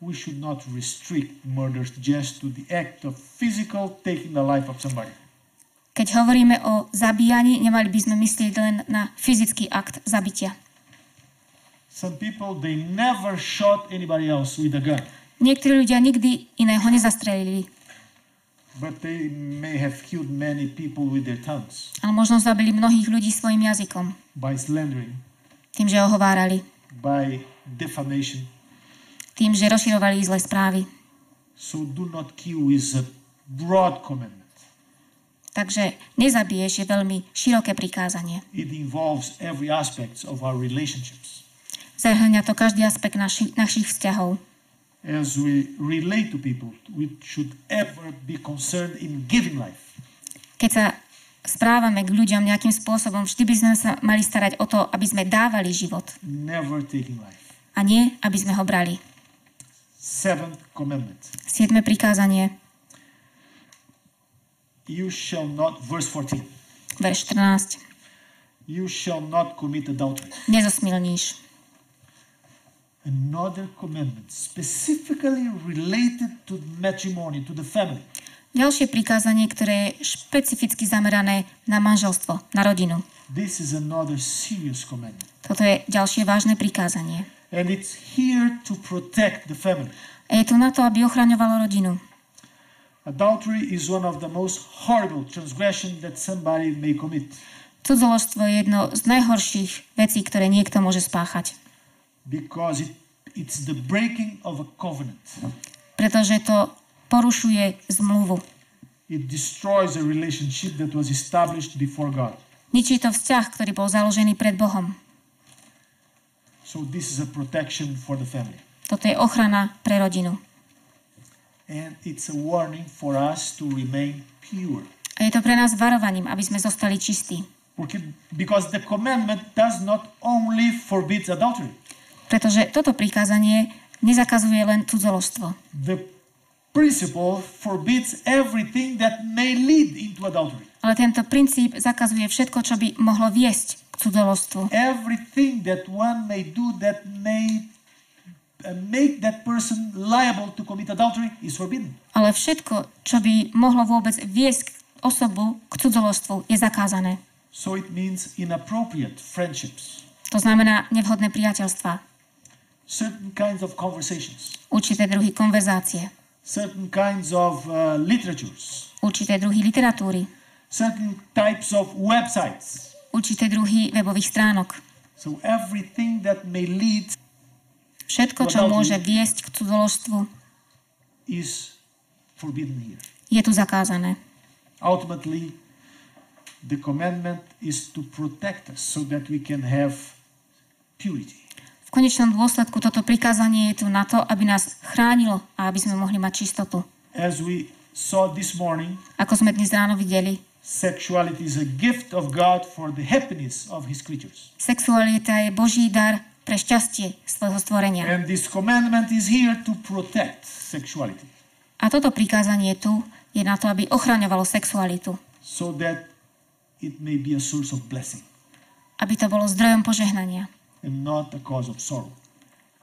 we should not restrict murders just to the act of physical taking the life of somebody. Keď hovoríme o zabíjaní, nemali by sme myslieť len na fyzický akt zabitia. Some people, they never shot anybody else with a gun. Niektorí ľudia nikdy iného nezastrelili. But they may have killed many people with their tongues. Ale možno zabili mnohých ľudí svojim jazykom. By slandering. Tým, že ohovárali. By defamation. Tým, že rozširovali zlé správy. So do not kill is a broad commandment. Takže nezabiješ je veľmi široké prikázanie. It involves every aspect of our relationships. Zahŕňa to každý aspekt našich vzťahov. As we relate to people, we should ever be concerned in giving life. Keď sa správame k ľuďom nejakým spôsobom, vždy by sme sa mali starať o to, aby sme dávali život. Never taking life. A nie, aby sme ho brali. 7th commandment. 7. prikázanie. You shall not, verse 14. Verš 14. You shall not commit adultery. Nezosmilníš. Another commandment specifically related to matrimony, to the family. Ďalšie prikázanie, ktoré je špecificky zamerané na manželstvo, na rodinu. This is another serious commandment. Toto je ďalšie vážne prikázanie. And it's here to protect the family. A je tu na to, aby ochraňovalo rodinu. Adultery is one of the most horrible transgressions that somebody may commit. Cudzoložstvo je jedno z najhorších vecí, ktoré niekto môže spáchať. Because it's the breaking of a covenant. Pretože to porušuje zmluvu. It destroys a relationship that was established before God. Ničí to vzťah, ktorý bol založený pred Bohom. So this is a protection for the family. Toto je ochrana pre rodinu. And it's a warning for us to remain pure. A je to pre nás varovaním, aby sme zostali čistí. Because the commandment does not only forbid adultery. Pretože toto prikázanie nezakazuje len cudzoložstvo. The principle forbids everything that may lead into adultery. Ale tento princíp zakazuje všetko, čo by mohlo viesť k cudzoložstvu. Everything that one may do that may make that person liable to commit adultery is forbidden. Ale všetko, čo by mohlo vôbec viesť osobu k cudzoložstvu, je zakázané. So it means inappropriate friendships. To znamená nevhodné priateľstvá. Certain kinds of conversations. Určité druhy konverzácie. Certain kinds of literatures. Určité druhy literatúry. Certain types of websites. Určité druhy webových stránok. So everything that may lead všetko, čo môže viesť k cudzoložstvu, is forbidden here. Je tu zakázané. Ultimately, the commandment is to protect us so that we can have purity. V konečnom dôsledku toto prikázanie je tu na to, aby nás chránilo a aby sme mohli mať čistotu. As we saw this morning, ako sme dnes ráno videli, sexuality is a gift of God for the happiness of his creatures. Sexualita je Boží dar pre šťastie svojho stvorenia. And this commandment is here to protect sexuality. A toto prikázanie tu je na to, aby ochraňovalo sexualitu. So that it may be a source of blessing. Aby to bolo zdrojom požehnania. And not a cause of sorrow.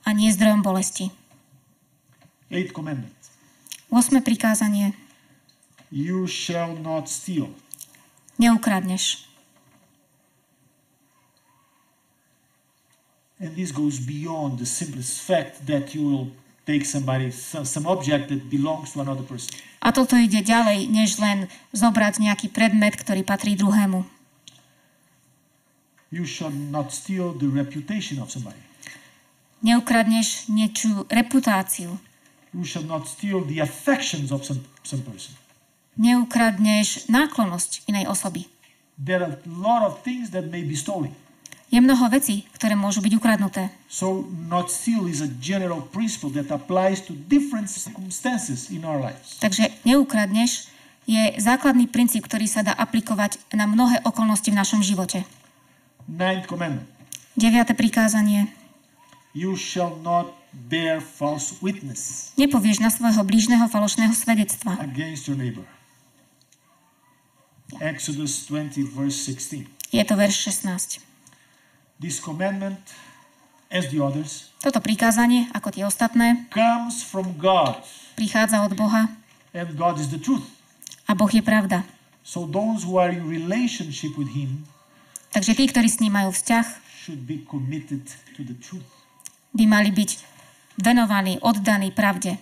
A nie zdrojom bolesti. 8th commandment. 8. prikázanie. You shall not steal. Neukradneš. And this goes beyond the simplest fact that you will take some object that belongs to another person. A toto ide ďalej, než len zobrať nejaký predmet, ktorý patrí druhému. You shall not steal the reputation of somebody. Neukradneš niečú reputáciu. You shall not steal the affections of some person. Neukradneš náklonnosť inej osoby. There are a lot of things that may be stolen. Je mnoho vecí, ktoré môžu byť ukradnuté. So not steal is a general principle that applies to different circumstances in our lives. Takže neukradneš je základný princíp, ktorý sa dá aplikovať na mnohé okolnosti v našom živote. 9th commandment. 9. prikázanie. You shall not bear false witness. Nepovieš na svojho blížneho falošného svedectva. Against your neighbor. Exodus 20 verse 16. Je to verš 16. This commandment as the others, Toto prikázanie, ako tie ostatné, comes from God, prichádza od Boha and God is the truth. a Boh je pravda. So those who are in relationship with Him Takže tí, ktorí s ním majú vzťah, should be committed to the truth. by mali byť venovaní, oddaní pravde.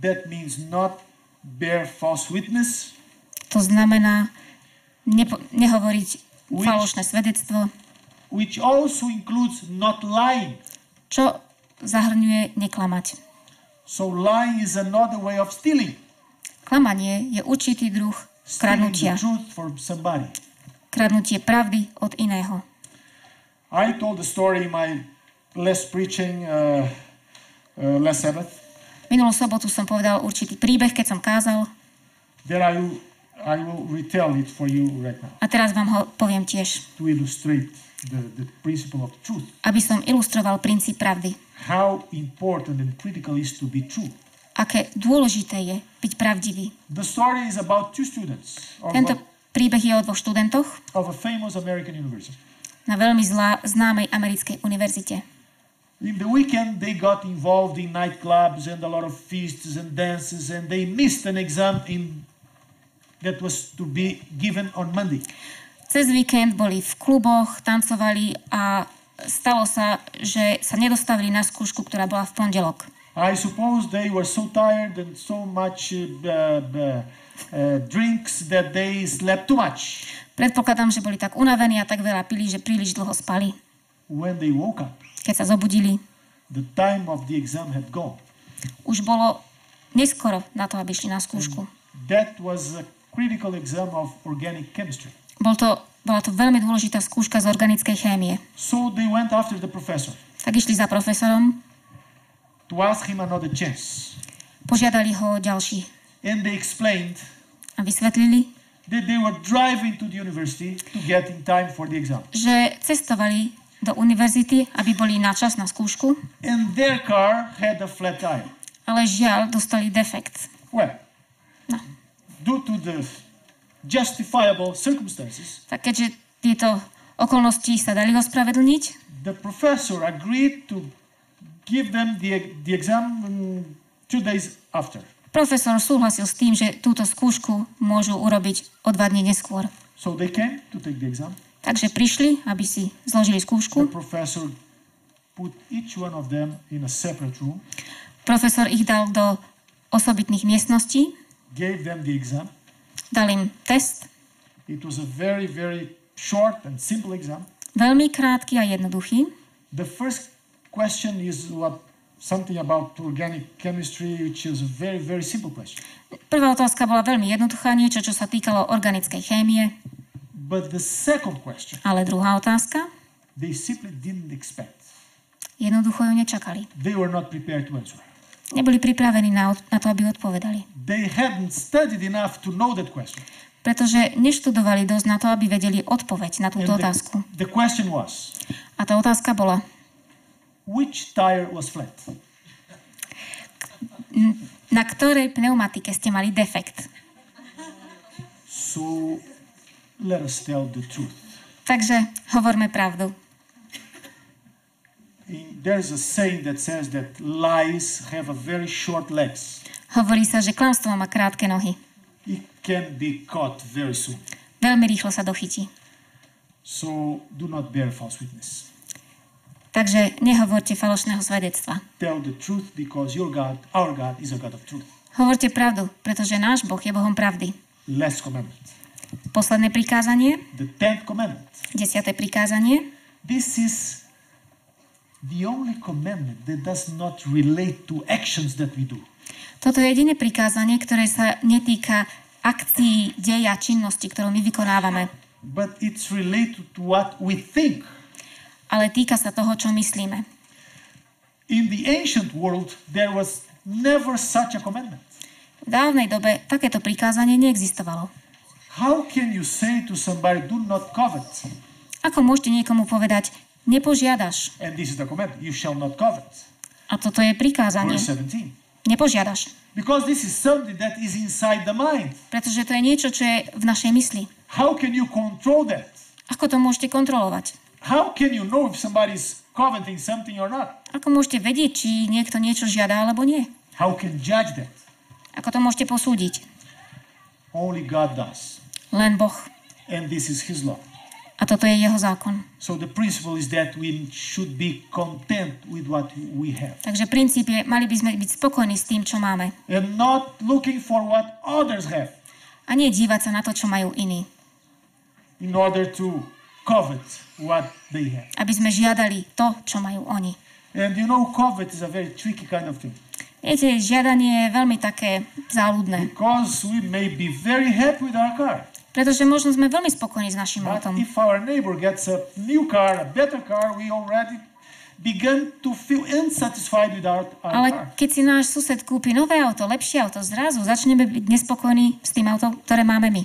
That means not bear false witness, To znamená nehovoriť falošné svedectvo, which also includes not lying. čo zahrňuje neklamať. So lying is another way of stealing. Klamanie je určitý druh Stealing kradnutia. the truth from somebody. Kradnutie pravdy od iného. I told the story in my last preaching last Sabbath. Minulú sobotu som povedal určitý príbeh, keď som kázal, There I will retell it for you right now a teraz vám ho poviem tiež, to illustrate the principle of truth. aby som ilustroval princíp pravdy. How important and critical is to be true. Aké dôležité je byť pravdivý. The story is about two students Tento príbeh je o dvoch študentoch of a famous American university. na veľmi známej americkej univerzite. In the weekend, they got involved in nightclubs and a lot of feasts and dances, and they missed an exam that was to be given on Monday. Cez víkend boli v kluboch, tancovali a stalo sa, že sa nedostavili na skúšku, ktorá bola v pondelok. I suppose they were so tired and so much drinks that they slept too much. Predpokladám, že boli tak unavení a tak veľa pili, že príliš dlho spali. When they woke up, Keď sa zobudili, the time of the exam had gone. už bolo neskoro na to, aby šli na skúšku. That was a critical exam of organic chemistry. Bola to veľmi dôležitá skúška z organickej chémie. So they went after the professor Tak išli za profesorom, to ask him another chance. požiadali ho o ďalší And they explained a vysvetlili, that they were driving to the university to get in time for the exam. že cestovali do univerzity, aby boli na čas na skúšku, And their car had a flat tire. ale žiaľ dostali defekt. Well, No. due to the justifiable circumstances, Tak keďže tieto okolnosti sa dali ospravedlniť, the professor agreed to give them the exam 2 days after. profesor súhlasil s tým, že túto skúšku môžu urobiť o 2 dní neskôr. So they came to take the exam. Takže prišli, aby si zložili The skúšku. professor put each one of them in a separate room, Profesor ich dal do osobitných miestností, gave them the exam. dal im test, It was a very, very short and simple exam. veľmi krátky a jednoduchý. The first question is something about organic chemistry, which is a very, very simple question. Prvá otázka bola veľmi jednoduchá, niečo, čo sa týkalo organickej chémie, But the second question, ale druhá otázka, they simply didn't expect. jednoducho ju nečakali. They were not prepared to answer. Neboli pripravení na to, aby odpovedali. They hadn't studied enough to know that question. Pretože neštudovali dosť na to, aby vedeli odpoveď na túto otázku. The question was, A tá otázka bola, which tire was flat? na ktorej pneumatike ste mali defekt? So let us tell the truth. Takže hovorme pravdu. There's a saying that says that lies have a very short legs. Hovorí sa, že klamstvo má krátke nohy. It can be caught very soon. Veľmi rýchlo sa dochytí. So do not bear false witness. Takže nehovorte falošného svedectva. Tell the truth because your God, our God, is a God of truth. Hovorte pravdu, pretože náš Boh je Bohom pravdy. Last commandment. Posledné prikázanie, The 10th commandment. 10. prikázanie. This is the only commandment that does not relate to actions that we do. Toto je jediné prikázanie, ktoré sa netýka akcií, deja, činnosti, ktorú my vykonávame. But it's related to what we think. Ale týka sa toho, čo myslíme. In the ancient world, there was never such a commandment. V dávnej dobe takéto prikázanie neexistovalo. How can you say to somebody, do not covet? Ako môžete niekomu povedať, nepožiadaš? And this is the commandment, you shall not covet. A toto je prikázanie. Verse 17. Nepožiadaš. Because this is something that is inside the mind. Pretože to je niečo, čo je v našej mysli. How can you control that? Ako to môžete kontrolovať? How can you know if somebody's coveting something or not? Ako môžete vedieť, či niekto niečo žiada alebo nie? How can judge that? Ako to môžete posúdiť? Only God does. Len Boh. And this is his law. A toto je jeho zákon. So the principle is that we should be content with what we have. Takže princíp je, mali by sme byť spokojní s tým, čo máme. And not looking for what others have. A nie dívať sa na to, čo majú iní. In order to covet what they have. Aby sme žiadali to, čo majú oni. And you know, covet is a very tricky kind of thing. Viete, žiadanie je veľmi také záľudné. Because we may be very happy with our car. Pretože možno sme veľmi spokojní s našim But autom. if our neighbor gets a new car, a better car, we already begin to feel unsatisfied with our Ale car. keď si náš sused kúpi nové auto, lepšie auto, zrazu začneme byť nespokojní s tým autom, ktoré máme my.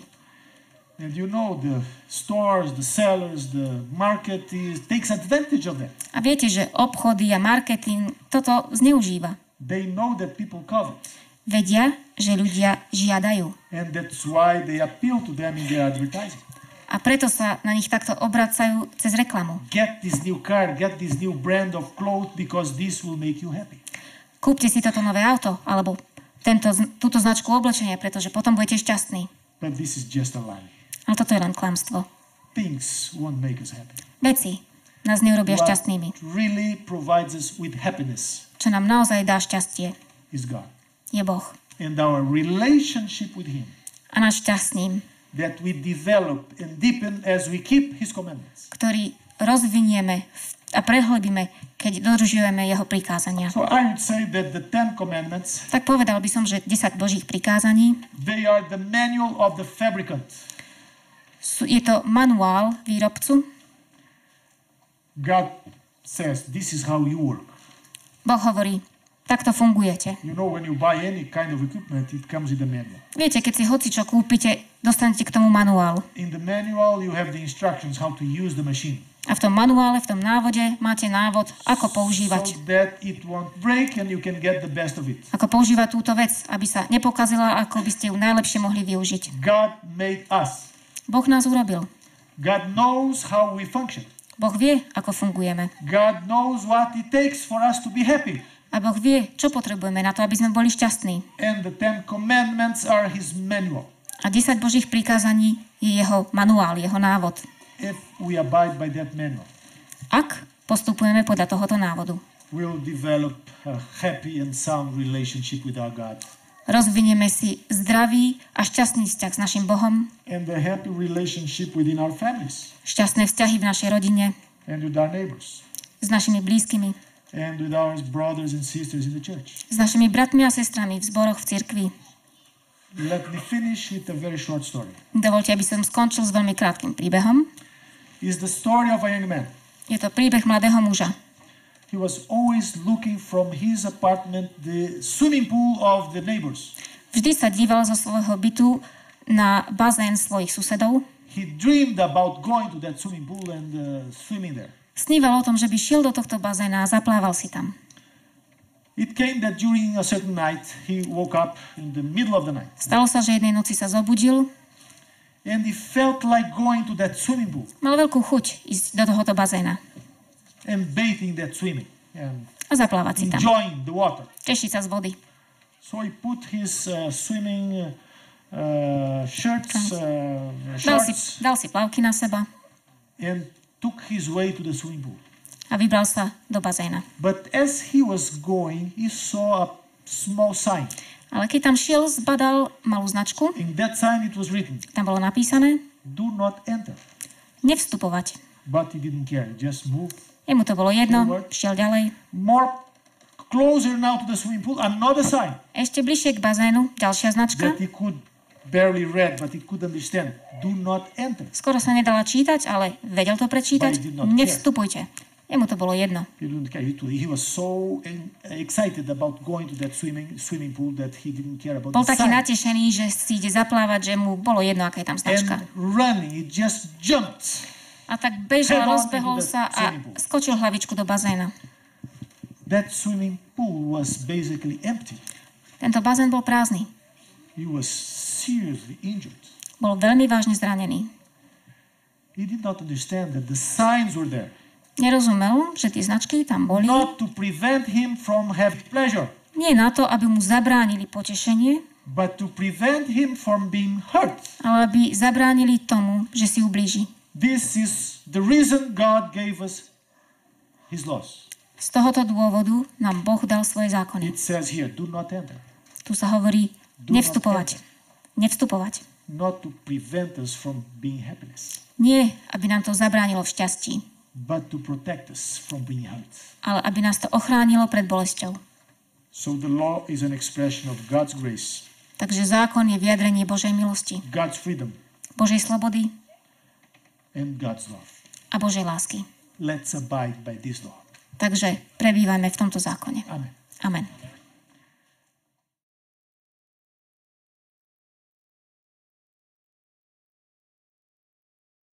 And you know, the stores, the sellers, the market takes advantage of that. A viete, že obchody a marketing toto zneužíva. They know that people covet. Vedia, že ľudia žiadajú. And that's why they appeal to them in their advertising. A preto sa na nich takto obracajú cez reklamu. Get this new car, get this new brand of clothes because this will make you happy. Kúpte si toto nové auto, alebo túto značku oblečenia, pretože potom budete šťastní. But this is just a lie. Ale toto je len klamstvo. Things won't make us happy. Veci nás neurobia What šťastnými. really provides us with happiness Čo nám naozaj dá šťastie, is God. je Boh. And our relationship with Him A náš šťast s ním, that we develop and deepen as we keep His commandments. ktorý rozvinieme a prehlbíme, keď dodržujeme jeho prikázania. So I would say that the 10 commandments, Tak povedal by som, že 10 Božích prikázaní they are the manual of the fabricant. je to manuál výrobcu. God says, this is how you work. Boh hovorí, takto fungujete. You know, when you buy any kind of equipment, it comes with a manual. Viete, keď si hocičo kúpite, dostanete k tomu manuál. In the manual, you have the instructions how to use the machine. A v tom manuále, v tom návode máte návod, ako používať. So that it won't break and you can get the best of it. Ako používať túto vec, aby sa nepokazila, ako by ste ju najlepšie mohli využiť. God made us. Boh nás urobil. God knows how we function. Boh vie, ako fungujeme. God knows what it takes for us to be happy. A Boh vie, čo potrebujeme na to, aby sme boli šťastní. And the 10 commandments are His manual. A 10 Božích prikázaní je jeho manuál, jeho návod. If we abide by that manual, Ak postupujeme podľa tohoto návodu, we'll develop a happy and sound relationship with our God. rozvinieme si zdravý a šťastný vzťah s našim Bohom, And a happy relationship within our families. šťastné vzťahy v našej rodine, And with our neighbors. s našimi blízkymi, And with our brothers and sisters in the church. s našimi bratmi a sestrami v zboroch, v cirkvi. Let me finish with a very short story. Dovoľte, aby som skončil s veľmi krátkym príbehom. It's the story of a young man. Je to príbeh mladého muža. He was always looking from his apartment the swimming pool of the neighbors. Vždy sa díval zo svojho bytu na bazén svojich susedov. He dreamed about going to that swimming pool and swimming there. Sníval o tom, že by šiel do tohto bazéna a zaplával si tam. It came that during a certain night, he woke up in the middle of the night. Stalo sa, že jednej noci sa zobudil. And he felt like going to that swimming pool Mal veľkú chuť ísť do tohoto bazéna and bathing that swimming and a zaplávať si tam. enjoying the water. Tešiť sa z vody. So he put his swimming shirts, shorts, Dal si plavky na seba and took his way to the swimming pool. a vybral sa do bazéna. But as he was going, he saw a small sign. Ale keď tam šiel, zbadal malú značku. In that sign it was written, Tam bolo napísané do not enter. nevstupovať. But he didn't care, he just moved. Jemu to bolo jedno, šiel ďalej. More closer now to the swimming pool, another sign Ešte bližšie k bazénu, ďalšia značka. that he could barely read, but he could understand. Do not enter. Skoro sa nedala čítať, ale vedel to prečítať. Nevstupujte. Jemu to bolo jedno. He didn't care. He was so excited about going to that swimming pool that he didn't care about Bol the taký sign. natešený, že si ide zaplávať, že mu bolo jedno, aká je tam značka. And running, he just jumped. A tak bežal, rozbehol sa a skočil hlavičku do bazéna. That swimming pool was basically empty. Tento bazén bol prázdny. He was seriously injured. Bol veľmi vážne zranený. He did not understand that the signs were there. Nerozumel, že tie značky tam boli. Not to prevent him from having pleasure, Nie na to, aby mu zabránili potešenie, but to prevent him from being hurt. ale aby zabránili tomu, že si ublíži. This is the reason God gave us his laws. Z tohoto dôvodu nám Boh dal svoje zákony. It says here, do not enter. Tu sa hovorí nevstupovať. Nevstupovať. Not to prevent us from being happiness, Nie, aby nám to zabránilo v šťastí, but to protect us from being hurt. ale aby nás to ochránilo pred bolesťou. So the law is an expression of God's grace, Takže zákon je vyjadrenie Božej milosti, God's freedom, Božej slobody and God's love. a Božej lásky. Let's abide by this law. Takže prebývajme v tomto zákone. Amen. Amen.